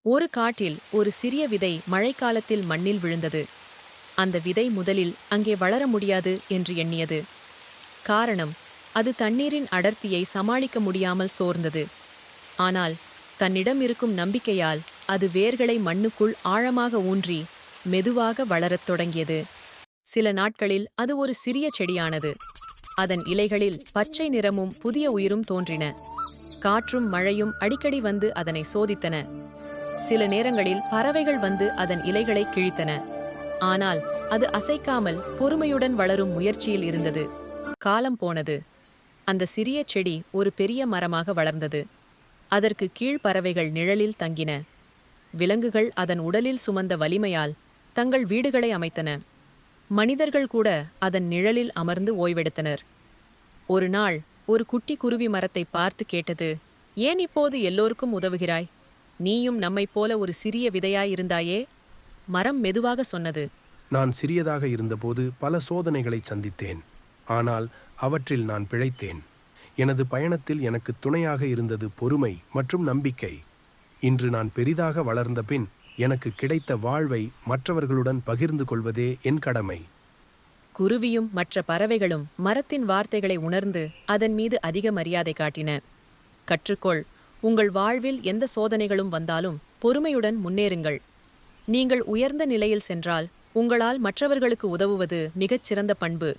ஒரு காட்டில் ஒரு சிறிய விதை மழைக்காலத்தில் மண்ணில் விழுந்தது. அந்த விதை முதலில் அங்கே வளர முடியாது என்று எண்ணியது. காரணம், அது தண்ணீரின் அடர்த்தியை சமாளிக்க முடியாமல் சோர்ந்தது. ஆனால் தன்னிடம் இருக்கும் நம்பிக்கையால் அது வேர்களை மண்ணுக்குள் ஆழமாக ஊன்றி மெதுவாக வளரத் தொடங்கியது. சில நாட்களில் அது ஒரு சிறிய செடியானது. அதன் இலைகளில் பச்சை நிறமும் புதிய உயிரும் தோன்றின. காற்றும் மழையும் அடிக்கடி வந்து அதனை சோதித்தன. சில நேரங்களில் பறவைகள் வந்து அதன் இலைகளை கிழித்தன. ஆனால் அது அசைக்காமல் பொறுமையுடன் வளரும் முயற்சியில் இருந்தது. காலம் போனது. அந்த சிறிய செடி ஒரு பெரிய மரமாக வளர்ந்தது. அதற்கு கீழ் பறவைகள் நிழலில் தங்கின. விலங்குகள் அதன் உடலில் சுமந்த வலிமையால் தங்கள் வீடுகளை அமைத்தன. மனிதர்கள் கூட அதன் நிழலில் அமர்ந்து ஓய்வெடுத்தனர். ஒரு நாள் ஒரு குட்டி குருவி மரத்தை பார்த்து கேட்டது, "ஏன் இப்போது எல்லோருக்கும் உதவுகிறாய்? நீயும் நம்மைப் போல ஒரு சிறிய விதையாயிருந்தாயே?" மரம் மெதுவாக சொன்னது, நான் சிறியதாக இருந்தபோது பல சோதனைகளை சந்தித்தேன். ஆனால் அவற்றில் நான் பிழைத்தேன். எனது பயணத்தில் எனக்கு துணையாக இருந்தது பொறுமை மற்றும் நம்பிக்கை. இன்று நான் பெரிதாக வளர்ந்த பின் எனக்கு கிடைத்த வாழ்வை மற்றவர்களுடன் பகிர்ந்து கொள்வதே என் கடமை. குருவியும் மற்ற பறவைகளும் மரத்தின் வார்த்தைகளை உணர்ந்து அதன் மீது அதிக மரியாதை காட்டின. கற்றுக்கொள், உங்கள் வாழ்வில் எந்த சோதனைகளும் வந்தாலும் பொறுமையுடன் முன்னேறுங்கள். நீங்கள் உயர்ந்த நிலையில் சென்றால் உங்களால் மற்றவர்களுக்கு உதவுவது மிகச் சிறந்த பண்பு.